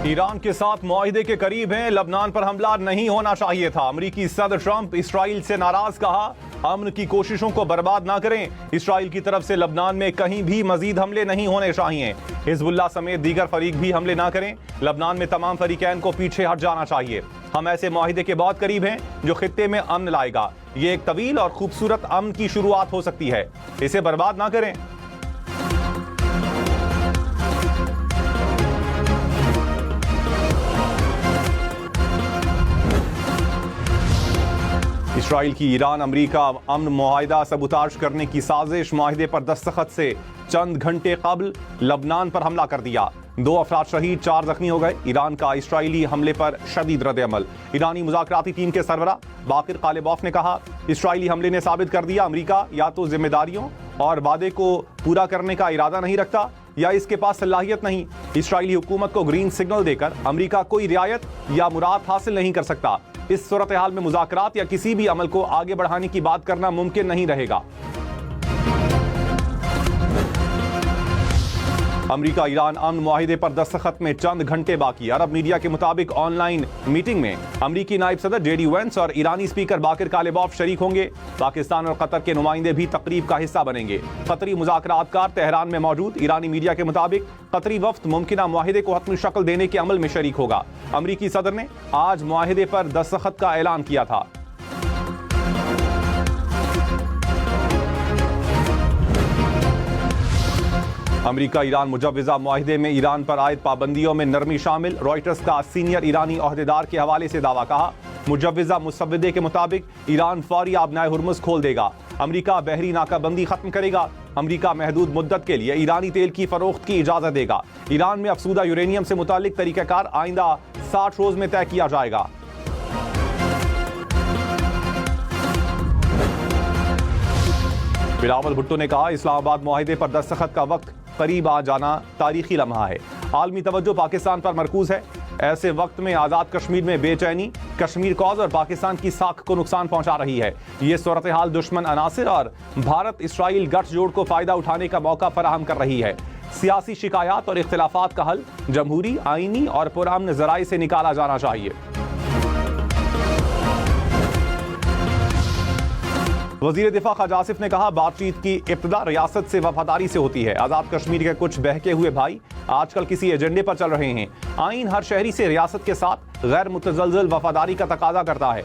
Iran के साथ मुआहिदे के करीब हैं, लबनान पर हमला नहीं होना चाहिए था। अमरीकी सदर ट्रंप इसराइल से नाराज, कहा अमन की कोशिशों को बर्बाद ना करें। इसराइल की तरफ से लबनान में कहीं भी मजीद हमले नहीं होने चाहिए। हिजबुल्लाह समेत दीगर फरीक भी हमले ना करें। लबनान में तमाम फरीकैन को पीछे हट जाना चाहिए। हम ऐसे मुआहिदे के बहुत करीब हैं जो खित्ते में अमन लाएगा। ये एक तवील और खूबसूरत अमन की शुरुआत हो सकती है, इसे बर्बाद ना करें। इसराइल की ईरान अमरीका अमन मुआहिदा सबूताज करने की साजिश। मुआहिदे पर दस्तखत से चंद घंटे कबल लबनान पर हमला कर दिया। 2 अफराद शहीद, 4 जख्मी हो गए। ईरान का इसराइली हमले पर शदीद रद्द-ए-अमल। ईरानी मुज़ाकराती टीम के सरबरा बाकिर कालिबॉफ ने कहा, इसराइली हमले ने साबित कर दिया अमरीका या तो जिम्मेदारियों और वादे को पूरा करने का इरादा नहीं रखता या इसके पास सलाहियत नहीं। इसराइली हुकूमत को ग्रीन सिग्नल देकर अमरीका कोई रियायत या मुराद हासिल नहीं कर सकता। इस सूरत हाल में मुज़ाकरात या किसी भी अमल को आगे बढ़ाने की बात करना मुमकिन नहीं रहेगा। अमरीका ईरान अमन मुआहिदे पर दस्तखत में चंद घंटे बाकी। अरब मीडिया के मुताबिक ऑनलाइन मीटिंग में अमरीकी नायब सदर JD Vance और ईरानी स्पीकर बाकिर कालिबॉफ शरीक होंगे। पाकिस्तान और कतर के नुमाइंदे भी तकरीब का हिस्सा बनेंगे। कतरी मुज़ाकरातकार तेहरान में मौजूद। ईरानी मीडिया के मुताबिक कतरी वफ्द मुमकिना मुआहिदे को हतमी शक्ल देने के अमल में शरीक होगा। अमरीकी सदर ने आज मुआहिदे पर दस्तखत का ऐलान किया था। अमरीका ईरान मुजव्विज़ा मुआहिदे में ईरान पर आयद पाबंदियों में नरमी शामिल। रॉयटर्स का सीनियर ईरानी ओहदेदार के हवाले से दावा, कहा मुजव्विज़ा मुसव्विदे के मुताबिक ईरान फौरी आबनाए हुर्मुज़ खोल देगा। अमरीका बहरी नाकाबंदी खत्म करेगा। अमरीका महदूद मुद्दत के लिए ईरानी तेल की फरोख्त की इजाज़त देगा। ईरान में अफसूदा यूरेनियम से मुतालिक तरीक़ाकार आइंदा 60 रोज़ में तय किया जाएगा। बिलावल भुट्टो ने कहा, इस्लामाबाद मुआहिदे पर दस्तखत का वक्त करीब आ जाना तारीखी लम्हा है। आलमी तवज्जो पाकिस्तान पर मरकूज है। ऐसे वक्त में आज़ाद कश्मीर में बेचैनी कश्मीर कॉज और पाकिस्तान की साख को नुकसान पहुंचा रही है। ये सूरत हाल दुश्मन अनासिर और भारत इसराइल गठजोड़ को फायदा उठाने का मौका फराहम कर रही है। सियासी शिकायत और इख्तिलाफात का हल जमहूरी, आईनी और पुरअमन ज़राए से निकाला जाना चाहिए। वज़ीर दिफा ख्वाजा आसिफ ने कहा, बातचीत की इब्तिदा रियासत से वफादारी से होती है। आज़ाद कश्मीर के कुछ बहके हुए भाई आजकल किसी एजेंडे पर चल रहे हैं। आइन हर शहरी से रियासत के साथ गैर मुतज़लज़ल वफादारी का तकाजा करता है।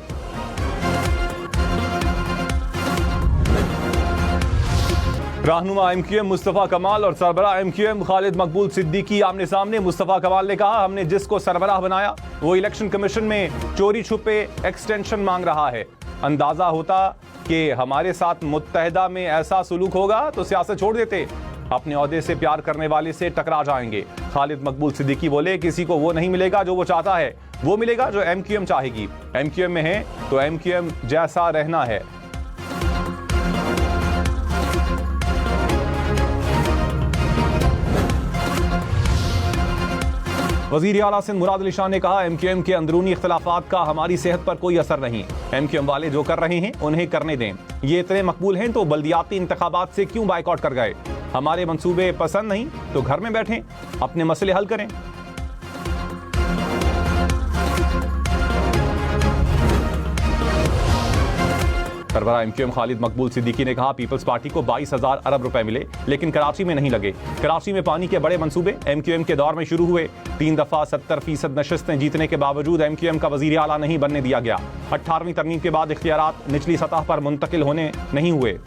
रहनुमा MQM मुस्तफ़ा कमाल और सरबराह MQM खालिद मकबूल सिद्दीकी आमने सामने। मुस्तफ़ा कमाल ने कहा, हमने जिसको सरबराह बनाया वो इलेक्शन कमीशन में चोरी छुपे एक्सटेंशन मांग रहा है। अंदाजा होता कि हमारे साथ मुत्तहदा में ऐसा सुलूक होगा तो सियासत छोड़ देते, अपने ओहदे से प्यार करने वाले से टकरा जाएंगे। खालिद मकबूल सिद्दीकी बोले, किसी को वो नहीं मिलेगा जो वो चाहता है, वो मिलेगा जो MQM चाहेगी। MQM में है तो MQM जैसा रहना है। वज़ीर आला सिंध मुराद अली शाह ने कहा, MQM के अंदरूनी इख्तिलाफात का हमारी सेहत पर कोई असर नहीं। MQM वाले जो कर रहे हैं उन्हें करने दें। ये इतने मकबूल हैं तो बल्दियाती इंतखाबात से क्यों बाइकआउट कर गए? हमारे मंसूबे पसंद नहीं तो घर में बैठें, अपने मसले हल करें। सरबराह MQM खालिद मकबूल सिद्दीकी ने कहा, पीपल्स पार्टी को 22,000 अरब रुपए मिले लेकिन कराची में नहीं लगे। कराची में पानी के बड़े मंसूबे MQM के दौर में शुरू हुए। 3 दफा 70% नशिस्तें जीतने के बावजूद MQM का वजीर आला नहीं बनने दिया गया। 18वीं तरमीम के बाद इख्तियारात निचली सतह पर मुंतकिल होने नहीं हुए।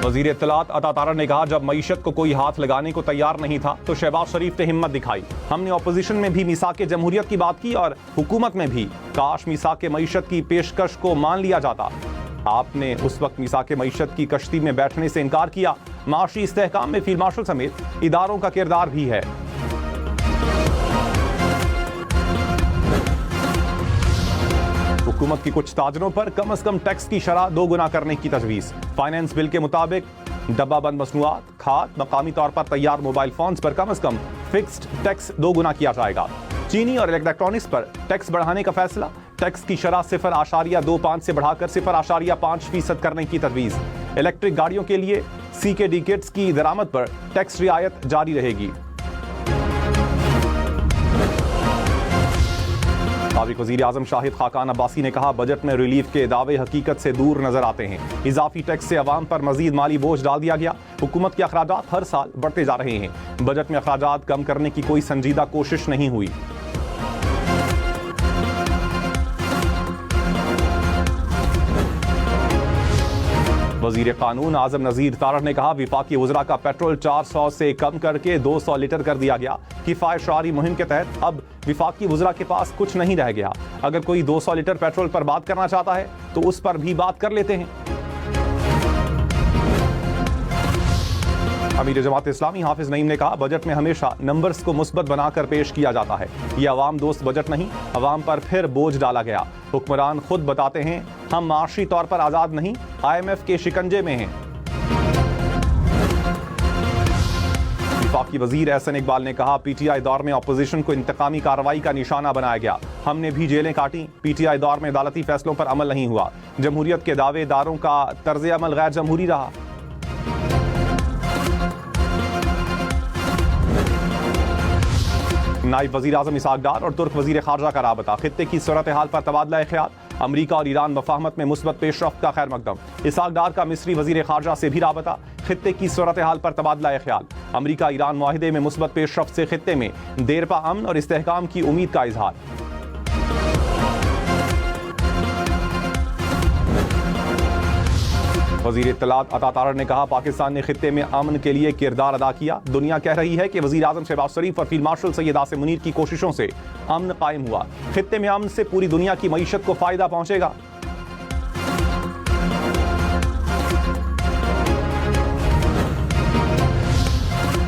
वज़ीर इत्तलात अता तारड़ ने कहा, जब मईशत को कोई हाथ लगाने को तैयार नहीं था तो शहबाज शरीफ ने हिम्मत दिखाई। हमने अपोजिशन में भी मीसाक जमहूरियत की बात की और हुकूमत में भी। काश मीसाक मईशत की पेशकश को मान लिया जाता। आपने उस वक्त मीसाक मईशत की कश्ती में बैठने से इनकार किया। माशी इस्तेहकाम में फील्ड मार्शल समेत इदारों का किरदार भी है। हुकूमत की कुछ ताजरों पर कम से कम टैक्स की शरह 2 गुना करने की तजवीज़। फाइनेंस बिल के मुताबिक डब्बाबंद मसनूआत, खाद, मकामी तौर पर तैयार मोबाइल फोन्स पर कम से कम फिक्स्ड टैक्स 2 गुना किया जाएगा। चीनी और इलेक्ट्रॉनिक्स पर टैक्स बढ़ाने का फैसला। टैक्स की शरह 0.25 से बढ़ाकर 0.5% करने की तजवीज़। इलेक्ट्रिक गाड़ियों के लिए CKD किट्स की दरामद पर टैक्स रियायत जारी रहेगी। साबिक वज़ीर-ए-आज़म शाहिद खाकान अब्बासी ने कहा, बजट में रिलीफ के दावे हकीकत से दूर नजर आते हैं। इजाफी टैक्स से अवाम पर मजीद माली बोझ डाल दिया गया। हुकूमत के अखराजात हर साल बढ़ते जा रहे हैं। बजट में अखराजात कम करने की कोई संजीदा कोशिश नहीं हुई। वजीर कानून आजम नजीर तारड़ ने कहा, विफाकी वज़रा का पेट्रोल 400 से कम करके 200 लीटर कर दिया गया। किफायत शारी मुहिम के तहत अब विफाकी वज़रा के पास कुछ नहीं रह गया। अगर कोई 200 लीटर पेट्रोल पर बात करना चाहता है तो उस पर भी बात कर लेते हैं। अमीर जमात इस्लामी हाफिज नईम ने कहा, बजट में हमेशा नंबर्स को मुस्बत बनाकर पेश किया जाता है। ये अवाम दोस्त बजट नहीं, अवाम पर फिर बोझ डाला गया। हुक्मरान खुद बताते हैं, हम माशी तौर पर आजाद नहीं, IMF के शिकंजे में हैं। वफाकी वजीर एहसन इकबाल ने कहा, PTI दौर में अपोजिशन को इंतकामी कार्रवाई का निशाना बनाया गया। हमने भी जेलें काटी। PTI दौर में अदालती फैसलों पर अमल नहीं हुआ। जमहूरियत के दावेदारों का तर्ज अमल गैर जमहूरी रहा। नायब वज़ीर आज़म इसहाक डार और तुर्क वज़ीर ख़ारजा का राबता। खित्ते की सूरत हाल पर तबादला ख्याल। अमरीका और ईरान मफाहमत में मुस्बत पेशरफ्त का खैर मकदम। इसहाक डार का मिस्री वज़ीर ख़ारजा से भी राबता। खित्ते की सूरत हाल पर तबादला ख्याल। अमरीका ईरान मुआहिदे में मुस्बत पेशरफ्त से खित्ते में देरपा अमन और इस्तेहकाम की उम्मीद का इजहार। वज़ीर इत्तलात अता तारड़ ने कहा, पाकिस्तान ने खित्ते में अमन के लिए किरदार अदा किया। दुनिया कह रही है कि वज़ीर आज़म शहबाज शरीफ और फील्ड मार्शल सैयद आसिम मुनीर की कोशिशों से अमन कायम हुआ। खित्ते में अमन से पूरी दुनिया की मईशत को फायदा पहुंचेगा।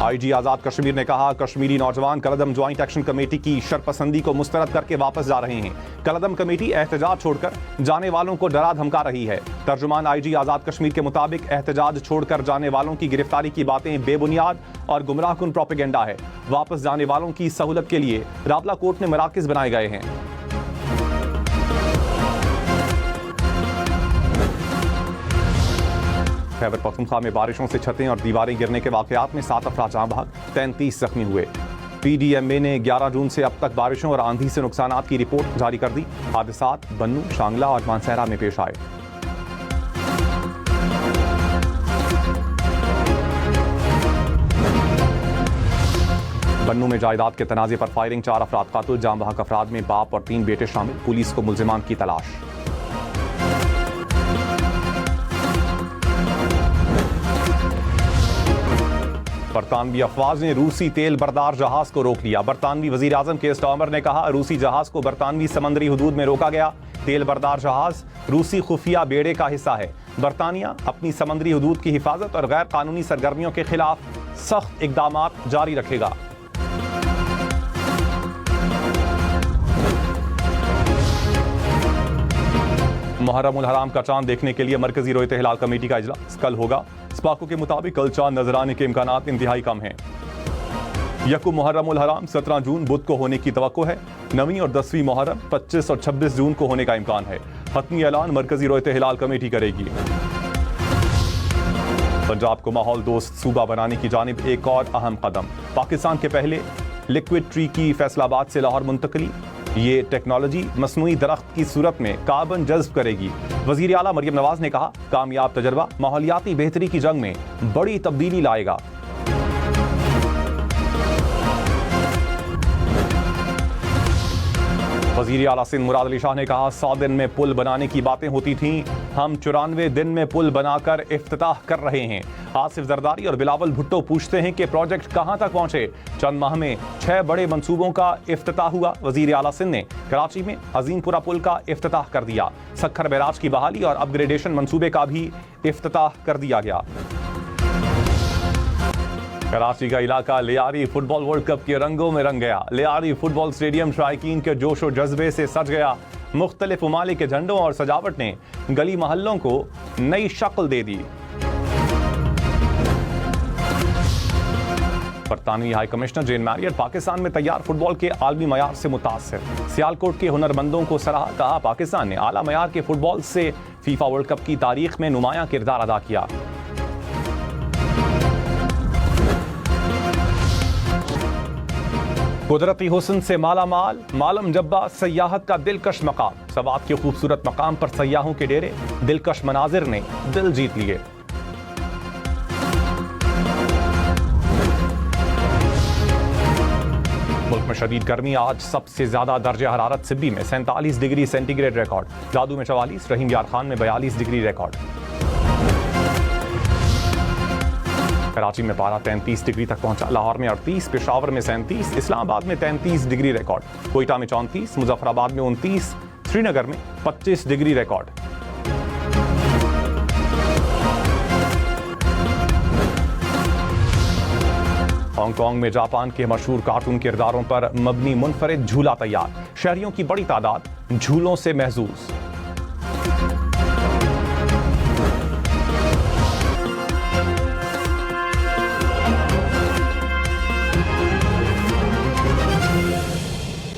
IG आज़ाद कश्मीर ने कहा, कश्मीरी नौजवान कलदम ज्वाइंट एक्शन कमेटी की शरपसंदी को मुस्तरद करके वापस जा रहे हैं। कलदम कमेटी एहतजाज छोड़कर जाने वालों को डरा धमका रही है। तर्जुमान IG आज़ाद कश्मीर के मुताबिक एहतजाज छोड़कर जाने वालों की गिरफ्तारी की बातें बेबुनियाद और गुमराहकुन प्रोपेगेंडा है। वापस जाने वालों की सहूलत के लिए रावला कोर्ट में मराकज़ बनाए गए हैं। खैबर पख्तूनख्वा में बारिशों से छतें और दीवारें गिरने के वाकयात में 7 अफराद जाँ बहक, 33 जख्मी हुए। PDMA ने 11 जून से अब तक बारिशों और आंधी से नुकसानात की रिपोर्ट जारी कर दी। हादसात बन्नू, शांगला और मानसहरा में पेश आए। बन्नू में जायदाद के तनाज़े पर फायरिंग, 4 अफराद कातिल, जाँ बहक अफराद में बाप और 3 बेटे शामिल। पुलिस को मुल्जिमान की तलाश। बरतानवी अफवाज ने रूसी तेल बरदार जहाज को रोक लिया। बरतानवी वजीर आजम केयर स्टारमर ने कहा, रूसी जहाज को बरतानवी समंदरी हुदूद में रोका गया। तेल बरदार जहाज रूसी खुफिया बेड़े का हिस्सा है। बरतानिया अपनी समंदरी हुदूद की हिफाजत और गैर कानूनी सरगर्मियों के खिलाफ सख्त इकदामात जारी रखेगा। मुहर्रम उल हराम का चांद देखने के लिए मरकजी रोयत हिलाल कमेटी का इजलास कल होगा। स्पाको के मुताबिक कल चांद नजर आने के इम्कानात इंतहाई कम हैं। यकुम मुहर्रम उल हराम 17 जून बुध को होने की तवक्को है। 9वीं और 10वीं मुहर्रम 25 और 26 जून को होने का इम्कान है। हतमी ऐलान मरकजी रोयत हिलाल कमेटी करेगी। पंजाब को माहौल दोस्त सूबा बनाने की जानिब एक और अहम कदम। पाकिस्तान के पहले लिक्विड ट्री की फैसलाबाद से लाहौर मुंतकली। ये टेक्नोलॉजी मसनूई दरख्त की सूरत में कार्बन जज्ब करेगी। वजीर आला मरियम नवाज ने कहा, कामयाब तजर्बा माहौलियाती बेहतरी की जंग में बड़ी तब्दीली लाएगा। वजीर आला सिंध मुराद अली शाह ने कहा, 100 दिन में पुल बनाने की बातें होती थीं, हम 94 दिन में पुल बनाकर इफ्तिताह कर रहे हैं। आसिफ जरदारी और बिलावल भुट्टो पूछते हैं कि प्रोजेक्ट कहां तक पहुंचे। चंद माह में 6 बड़े मंसूबों का इफ्तिताह हुआ। वजीर आला सिंध ने कराची में अजीमपुरा पुल का इफ्तिताह कर दिया। सखर बैराज की बहाली और अपग्रेडेशन मंसूबे का भी इफ्तिताह कर दिया गया। कराची का इलाका लियारी फुटबॉल वर्ल्ड कप के रंगों में रंग गया। लियारी फुटबॉल स्टेडियम शायकीन के जोश और जज्बे से सज गया। मुख्तलिफ ममालिक के झंडों और सजावट ने गली मोहल्लों को नई शक्ल दे दी। बरतानवी हाई कमिश्नर जेन मैरियट पाकिस्तान में तैयार फुटबॉल के आलमी मयार से मुतासिर। सियालकोट के हुनरमंदों को सराहा, कहा पाकिस्तान ने आला मयार के फुटबॉल से फीफा वर्ल्ड कप की तारीख में नुमायां किरदार अदा किया। कुदरती हुस्न से माला माल मालम जब्बा सयाहत का दिलकश मकाम। सवात के खूबसूरत मकाम पर सयाहों के डेरे, दिलकश मनाजिर ने दिल जीत लिए। मुल्क में शदीद गर्मी, आज सबसे ज्यादा दर्जे हरारत सिब्बी में 47 डिग्री सेंटीग्रेड रिकॉर्ड, जादू में 44, रहीम यार खान में 42 डिग्री रिकॉर्ड। कराची में पारा 33 डिग्री तक पहुंचा, लाहौर में 38, पेशावर में 37, इस्लामाबाद में 33 डिग्री रिकॉर्ड, कोयटा में 34, मुजफ्फराबाद में 29, श्रीनगर में 25 डिग्री रिकॉर्ड। हांगकांग में जापान के मशहूर कार्टून किरदारों पर मबनी मुनफरिद झूला तैयार, शहरियों की बड़ी तादाद झूलों से महजूज।